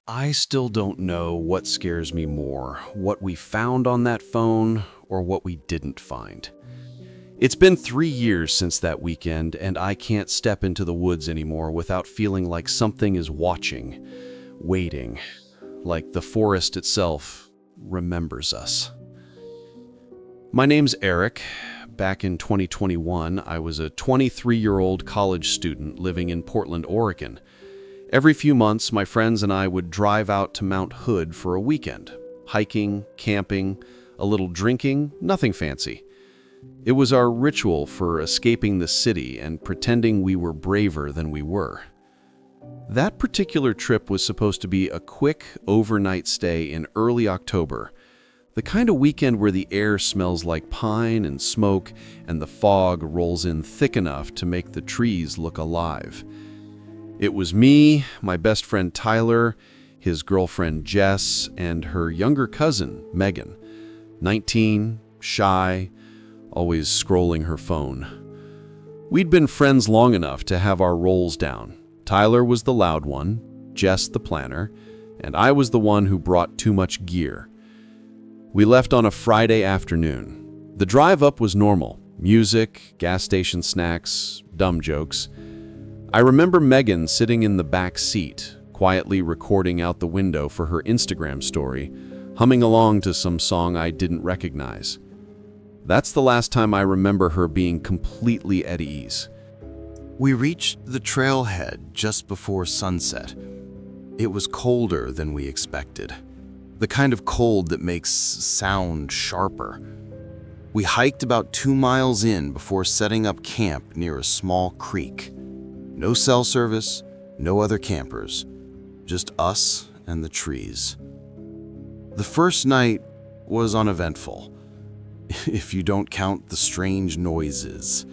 I still don't know what scares me more, what we found on that phone or what we didn't find. It's been 3 years since that weekend, and I can't step into the woods anymore without feeling like something is watching, waiting, like the forest itself remembers us. My name's Eric. Back in 2021, I was a 23-year-old college student living in Portland, Oregon. Every few months, my friends and I would drive out to Mount Hood for a weekend. Hiking, camping, a little drinking, nothing fancy. It was our ritual for escaping the city and pretending we were braver than we were. That particular trip was supposed to be a quick, overnight stay in early October, the kind of weekend where the air smells like pine and smoke and the fog rolls in thick enough to make the trees look alive. It was me, my best friend Tyler, his girlfriend Jess, and her younger cousin, Megan. 19, shy, always scrolling her phone. We'd been friends long enough to have our roles down. Tyler was the loud one, Jess the planner, and I was the one who brought too much gear. We left on a Friday afternoon. The drive up was normal. Music, gas station snacks, dumb jokes. I remember Megan sitting in the back seat, quietly recording out the window for her Instagram story, humming along to some song I didn't recognize. That's the last time I remember her being completely at ease. We reached the trailhead just before sunset. It was colder than we expected. The kind of cold that makes sound sharper. We hiked about 2 miles in before setting up camp near a small creek. No cell service, no other campers, just us and the trees. The first night was uneventful, if you don't count the strange noises.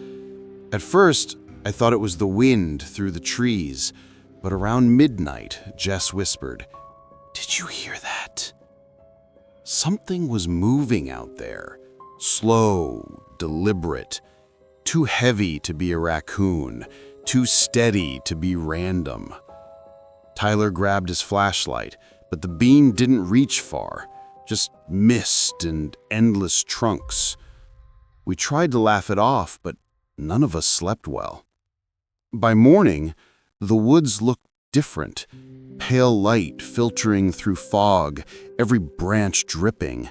At first, I thought it was the wind through the trees, but around midnight, Jess whispered, "Did you hear that?" Something was moving out there, slow, deliberate, too heavy to be a raccoon, too steady to be random. Tyler grabbed his flashlight, but the beam didn't reach far, just mist and endless trunks. We tried to laugh it off, but none of us slept well. By morning, the woods looked different, pale light filtering through fog, every branch dripping.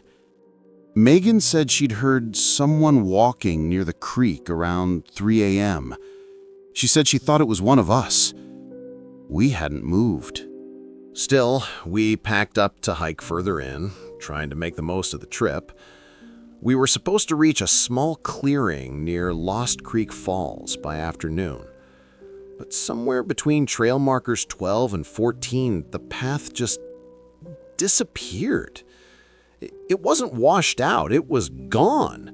Megan said she'd heard someone walking near the creek around 3 a.m. She said she thought it was one of us. We hadn't moved. Still, we packed up to hike further in, trying to make the most of the trip. We were supposed to reach a small clearing near Lost Creek Falls by afternoon. But somewhere between trail markers 12 and 14, the path just disappeared. It wasn't washed out, it was gone.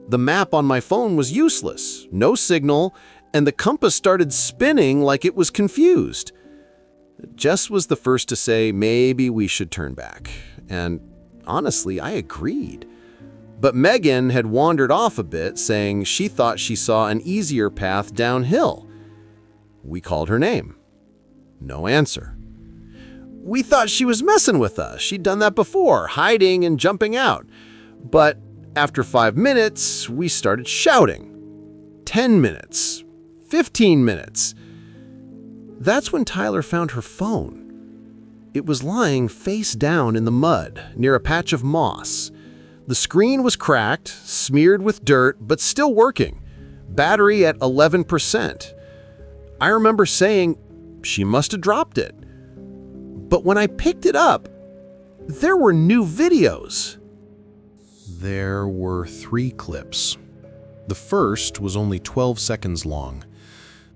The map on my phone was useless, no signal, and the compass started spinning like it was confused. Jess was the first to say maybe we should turn back, and honestly, I agreed. But Megan had wandered off a bit, saying she thought she saw an easier path downhill. We called her name. No answer. We thought she was messing with us. She'd done that before, hiding and jumping out. But after 5 minutes, we started shouting. 10 minutes. 15 minutes. That's when Tyler found her phone. It was lying face down in the mud near a patch of moss. The screen was cracked, smeared with dirt, but still working. Battery at 11%. I remember saying she must have dropped it. But when I picked it up, there were new videos. There were 3 clips. The first was only 12 seconds long.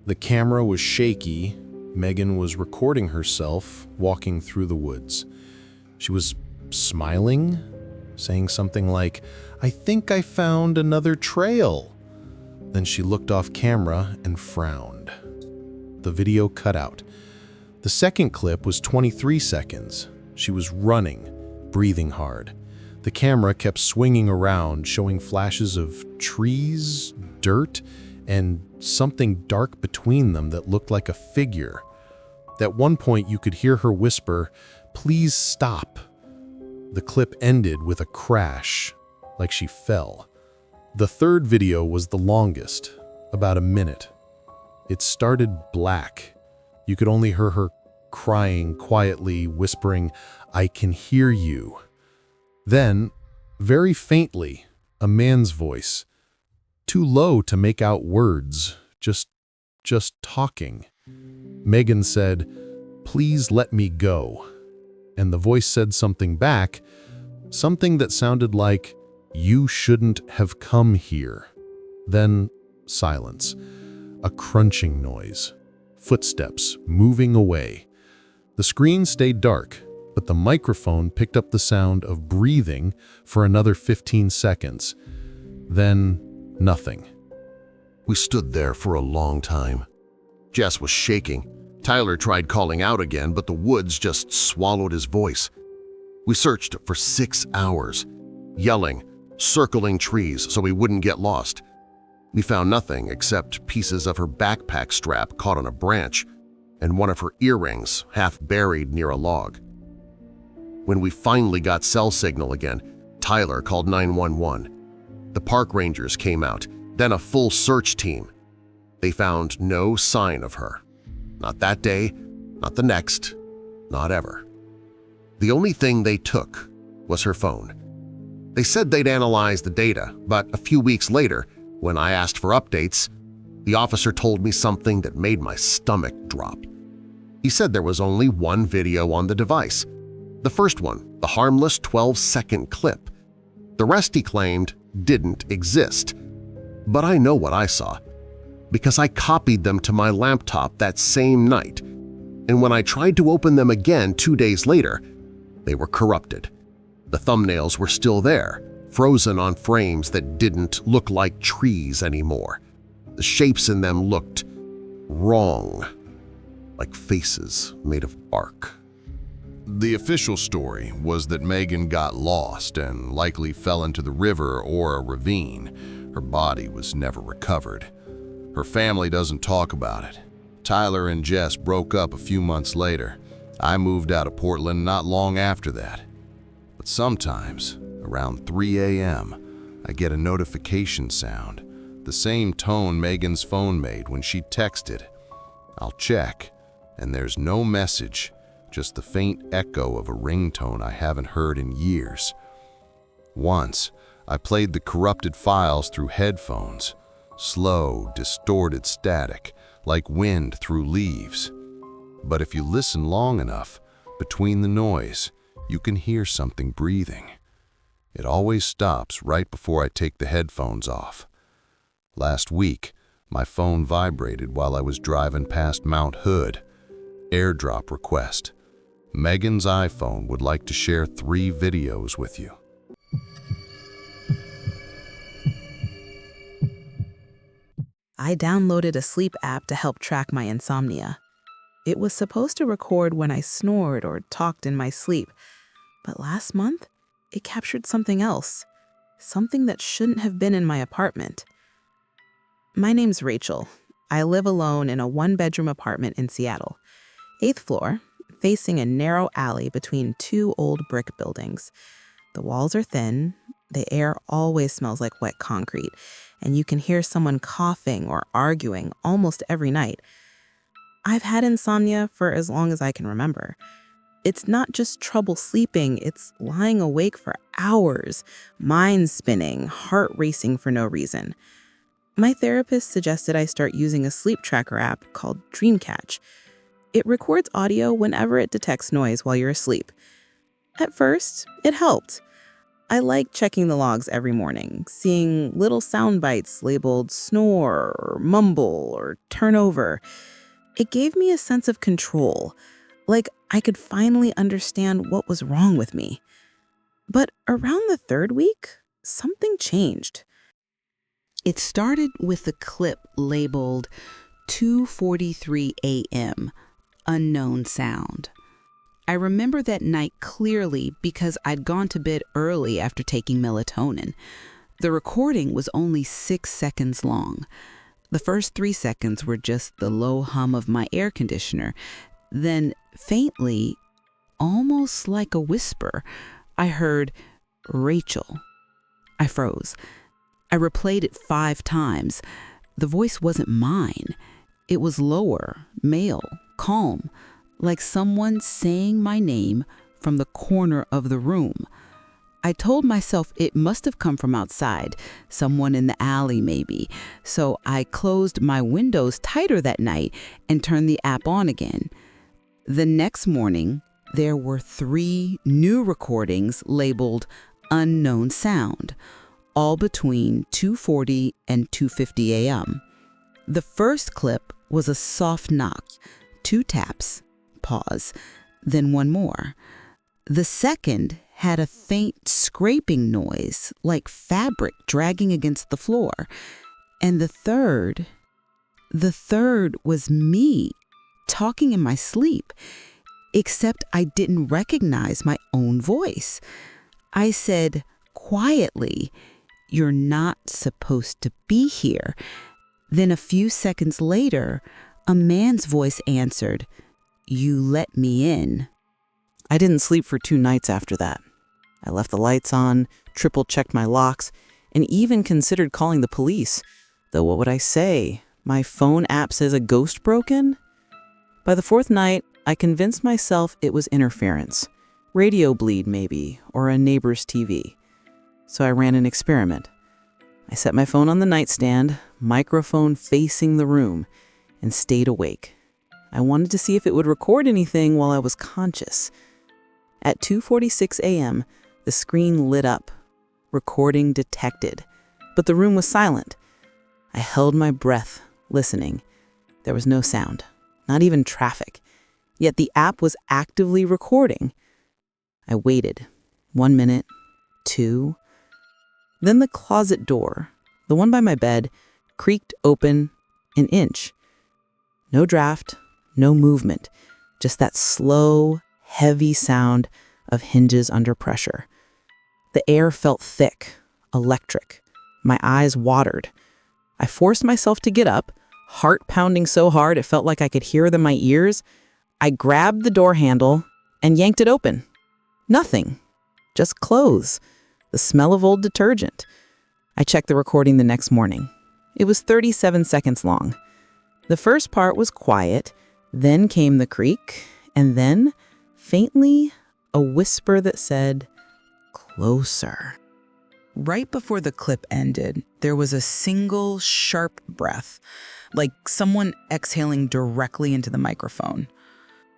The camera was shaky. Megan was recording herself walking through the woods. She was smiling, saying something like, "I think I found another trail." Then she looked off camera and frowned. The video cut out. The second clip was 23 seconds. She was running, breathing hard. The camera kept swinging around, showing flashes of trees, dirt, and something dark between them that looked like a figure. At one point, you could hear her whisper, "Please stop." The clip ended with a crash, like she fell. The third video was the longest, about a minute. It started black. You could only hear her crying quietly, whispering, "I can hear you." Then, very faintly, a man's voice, too low to make out words, just talking. Megan said, "Please let me go." And the voice said something back, something that sounded like, "You shouldn't have come here." Then silence, a crunching noise, footsteps moving away. The screen stayed dark, but the microphone picked up the sound of breathing for another 15 seconds. Then nothing. We stood there for a long time. Jess was shaking. Tyler tried calling out again, but the woods just swallowed his voice. We searched for 6 hours, yelling, circling trees so we wouldn't get lost. We found nothing except pieces of her backpack strap caught on a branch and one of her earrings half buried near a log. When we finally got cell signal again, Tyler called 911. The park rangers came out, then a full search team. They found no sign of her. Not that day, not the next, not ever. The only thing they took was her phone. They said they'd analyze the data, but a few weeks later, when I asked for updates, the officer told me something that made my stomach drop. He said there was only one video on the device. The first one, the harmless 12-second clip. The rest, he claimed, didn't exist. But I know what I saw, because I copied them to my laptop that same night, and when I tried to open them again 2 days later, they were corrupted. The thumbnails were still there, frozen on frames that didn't look like trees anymore. The shapes in them looked wrong, like faces made of bark. The official story was that Megan got lost and likely fell into the river or a ravine. Her body was never recovered. Her family doesn't talk about it. Tyler and Jess broke up a few months later. I moved out of Portland not long after that. But sometimes, around 3 a.m., I get a notification sound, the same tone Megan's phone made when she texted. I'll check, and there's no message, just the faint echo of a ringtone I haven't heard in years. Once, I played the corrupted files through headphones, slow, distorted static, like wind through leaves. But if you listen long enough, between the noise, you can hear something breathing. It always stops right before I take the headphones off. Last week, my phone vibrated while I was driving past Mount Hood. Airdrop request. Megan's iPhone would like to share 3 videos with you. I downloaded a sleep app to help track my insomnia. It was supposed to record when I snored or talked in my sleep, but last month, it captured something else, something that shouldn't have been in my apartment. My name's Rachel. I live alone in a 1-bedroom apartment in Seattle, 8th floor, facing a narrow alley between 2 old brick buildings. The walls are thin, the air always smells like wet concrete, and you can hear someone coughing or arguing almost every night. I've had insomnia for as long as I can remember. It's not just trouble sleeping, it's lying awake for hours, mind spinning, heart racing for no reason. My therapist suggested I start using a sleep tracker app called Dreamcatch. It records audio whenever it detects noise while you're asleep. At first, it helped. I like checking the logs every morning, seeing little sound bites labeled snore or mumble or turn over. It gave me a sense of control, like I could finally understand what was wrong with me. But around the 3rd week, something changed. It started with a clip labeled 2:43 a.m., unknown sound. I remember that night clearly because I'd gone to bed early after taking melatonin. The recording was only 6 seconds long. The first 3 seconds were just the low hum of my air conditioner. Then faintly, almost like a whisper, I heard, "Rachel." I froze. I replayed it 5 times. The voice wasn't mine. It was lower, male, calm, like someone saying my name from the corner of the room. I told myself it must have come from outside, someone in the alley maybe, so I closed my windows tighter that night and turned the app on again. The next morning, there were 3 new recordings labeled unknown sound, all between 2:40 and 2:50 a.m. The first clip was a soft knock, 2 taps, pause, then one more. The second had a faint scraping noise, like fabric dragging against the floor. And the third was me talking in my sleep, except I didn't recognize my own voice. I said quietly, "You're not supposed to be here." Then a few seconds later, a man's voice answered, "You let me in." I didn't sleep for 2 nights after that. I left the lights on, triple-checked my locks, and even considered calling the police. Though what would I say? My phone app says a ghost broken? By the 4th night, I convinced myself it was interference. Radio bleed, maybe, or a neighbor's TV. So I ran an experiment. I set my phone on the nightstand, microphone facing the room, and stayed awake. I wanted to see if it would record anything while I was conscious. At 2:46 a.m., the screen lit up. Recording detected. But the room was silent. I held my breath, listening. There was no sound, not even traffic. Yet the app was actively recording. I waited. 1 minute, 2. Then the closet door, the one by my bed, creaked open an inch. No draft, no movement, just that slow, heavy sound of hinges under pressure. The air felt thick, electric. My eyes watered. I forced myself to get up, heart pounding so hard it felt like I could hear it in my ears. I grabbed the door handle and yanked it open. Nothing, just clothes, the smell of old detergent. I checked the recording the next morning. It was 37 seconds long. The first part was quiet, then came the creak, and then, faintly, a whisper that said, "Closer." Right before the clip ended, there was a single sharp breath, like someone exhaling directly into the microphone.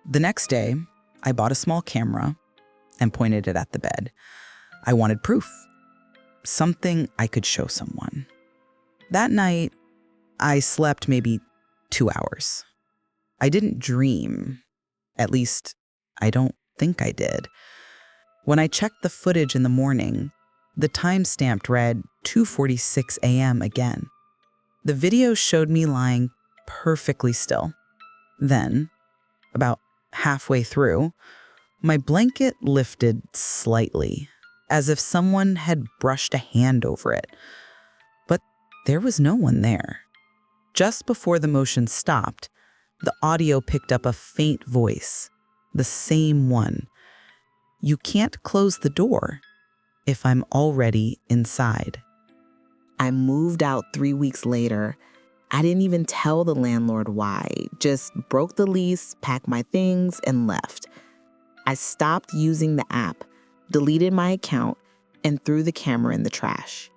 The next day, I bought a small camera and pointed it at the bed. I wanted proof, something I could show someone. That night, I slept maybe 2 hours. I didn't dream. At least, I don't think I did. When I checked the footage in the morning, the timestamp read 2:46 a.m. again. The video showed me lying perfectly still. Then, about halfway through, my blanket lifted slightly, as if someone had brushed a hand over it. But there was no one there. Just before the motion stopped, the audio picked up a faint voice, the same one. "You can't close the door if I'm already inside." I moved out 3 weeks later. I didn't even tell the landlord why, just broke the lease, packed my things, and left. I stopped using the app, deleted my account, and threw the camera in the trash.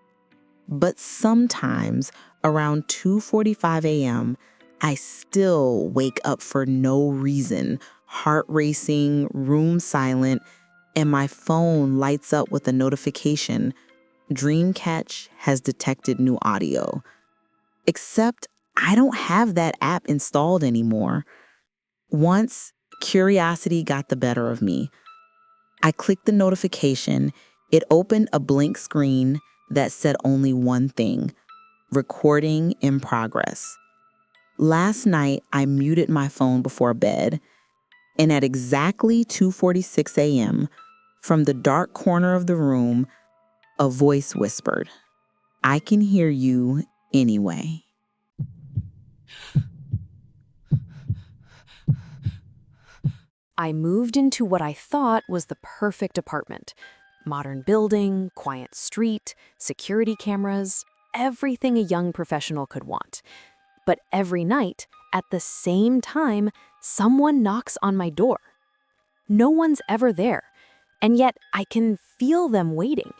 But sometimes, around 2:45 a.m., I still wake up for no reason, heart racing, room silent, and my phone lights up with a notification. Dreamcatch has detected new audio. Except I don't have that app installed anymore. Once, curiosity got the better of me. I clicked the notification. It opened a blank screen that said only one thing: recording in progress. Last night, I muted my phone before bed, and at exactly 2:46 a.m., from the dark corner of the room, a voice whispered, "I can hear you anyway." I moved into what I thought was the perfect apartment. Modern building, quiet street, security cameras, everything a young professional could want. But every night, at the same time, someone knocks on my door. No one's ever there, and yet I can feel them waiting.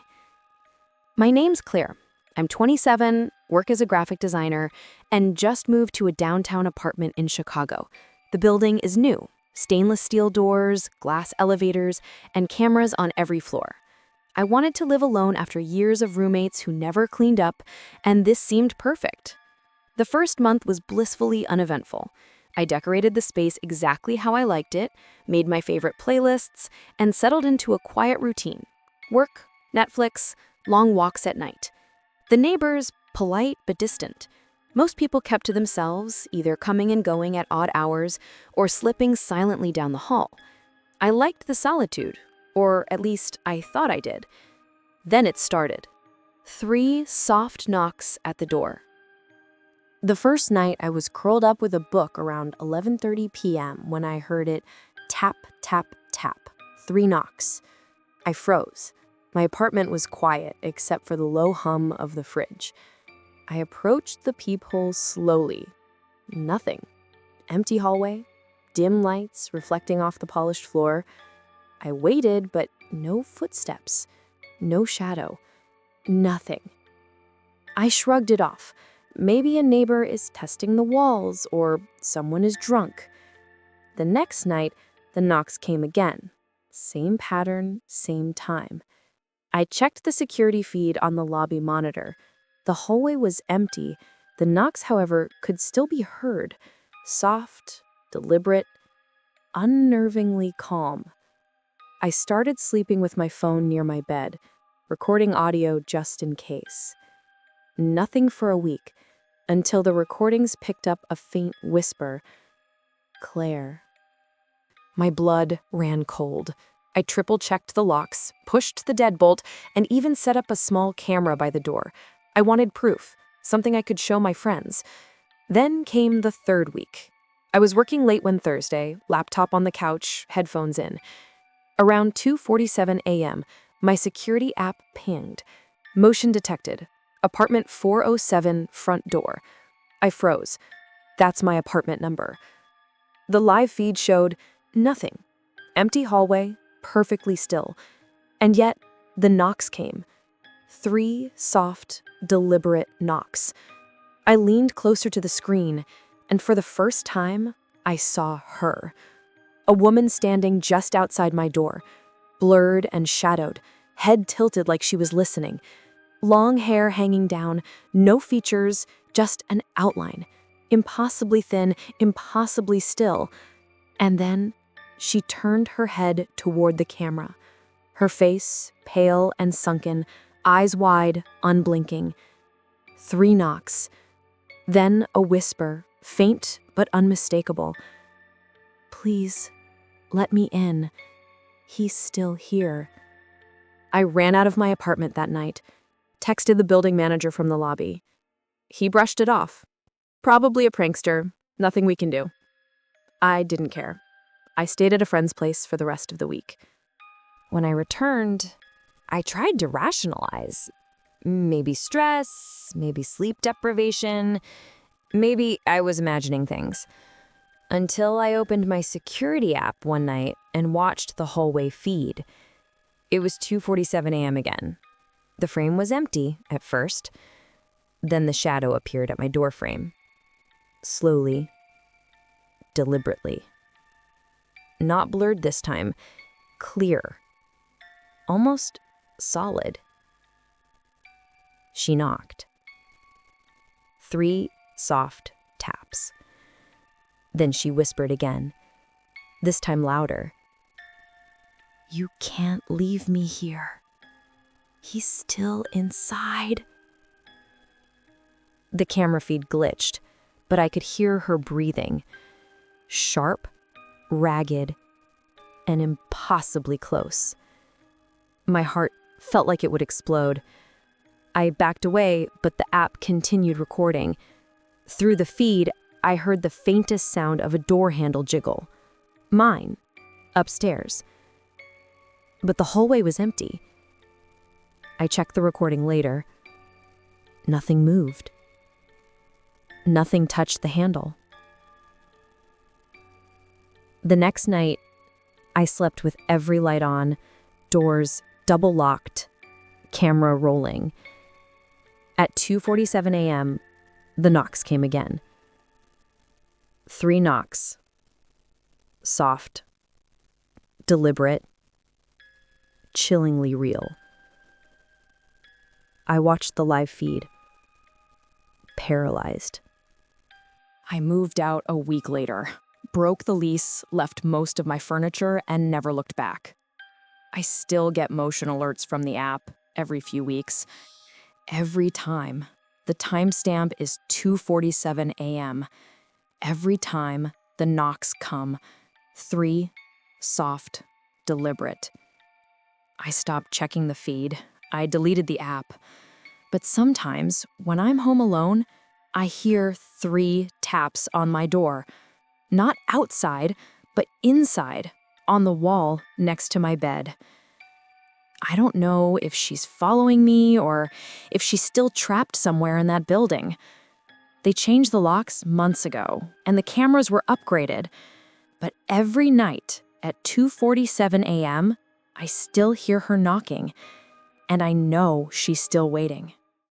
My name's Claire. I'm 27, work as a graphic designer, and just moved to a downtown apartment in Chicago. The building is new, stainless steel doors, glass elevators, and cameras on every floor. I wanted to live alone after years of roommates who never cleaned up, and this seemed perfect. The first month was blissfully uneventful. I decorated the space exactly how I liked it, made my favorite playlists, and settled into a quiet routine. Work, Netflix, long walks at night. The neighbors, polite but distant. Most people kept to themselves, either coming and going at odd hours or slipping silently down the hall. I liked the solitude, or at least I thought I did. Then it started. 3 soft knocks at the door. The first night I was curled up with a book around 11:30 p.m. when I heard it tap, tap, tap. 3 knocks. I froze. My apartment was quiet except for the low hum of the fridge. I approached the peephole slowly. Nothing. Empty hallway, dim lights reflecting off the polished floor. I waited, but no footsteps, no shadow, nothing. I shrugged it off. Maybe a neighbor is testing the walls or someone is drunk. The next night, the knocks came again. Same pattern, same time. I checked the security feed on the lobby monitor. The hallway was empty. The knocks, however, could still be heard. Soft, deliberate, unnervingly calm. I started sleeping with my phone near my bed, recording audio just in case. Nothing for a week, until the recordings picked up a faint whisper. Claire. My blood ran cold. I triple-checked the locks, pushed the deadbolt, and even set up a small camera by the door. I wanted proof, something I could show my friends. Then came the 3rd week. I was working late one Thursday, laptop on the couch, headphones in. Around 2:47 a.m., my security app pinged. Motion detected. Apartment 407, front door. I froze. That's my apartment number. The live feed showed nothing. Empty hallway, perfectly still. And yet, the knocks came. 3 soft, deliberate knocks. I leaned closer to the screen, and for the first time, I saw her. A woman standing just outside my door, blurred and shadowed, head tilted like she was listening. Long hair hanging down, no features, just an outline. Impossibly thin, impossibly still. And then she turned her head toward the camera. Her face, pale and sunken, eyes wide, unblinking. 3 knocks. Then a whisper, faint but unmistakable. Please, let me in. He's still here. I ran out of my apartment that night, texted the building manager from the lobby. He brushed it off. Probably a prankster, nothing we can do. I didn't care. I stayed at a friend's place for the rest of the week. When I returned, I tried to rationalize. Maybe stress, maybe sleep deprivation, maybe I was imagining things. Until I opened my security app one night and watched the hallway feed. It was 2:47 a.m. again. The frame was empty at first. Then the shadow appeared at my doorframe. Slowly, deliberately. Not blurred this time, clear. Almost solid. She knocked. 3 soft taps. Then she whispered again, this time louder. You can't leave me here. He's still inside. The camera feed glitched, but I could hear her breathing. Sharp, ragged, and impossibly close. My heart felt like it would explode. I backed away, but the app continued recording. Through the feed, I heard the faintest sound of a door handle jiggle. Mine. upstairs. But the hallway was empty. I checked the recording later. Nothing moved. Nothing touched the handle. The next night, I slept with every light on, doors double locked, camera rolling. At 2:47 a.m., the knocks came again. 3 knocks. Soft, deliberate, chillingly real. I watched the live feed, paralyzed. I moved out a week later, broke the lease, left most of my furniture, and never looked back. I still get motion alerts from the app every few weeks. Every time, the timestamp is 2:47 a.m. Every time the knocks come, 3, soft, deliberate. I stopped checking the feed. I deleted the app. But sometimes, when I'm home alone, I hear 3 taps on my door. Not outside, but inside, on the wall next to my bed. I don't know if she's following me or if she's still trapped somewhere in that building. They changed the locks months ago, and the cameras were upgraded. But every night at 2:47 a.m., I still hear her knocking, and I know she's still waiting.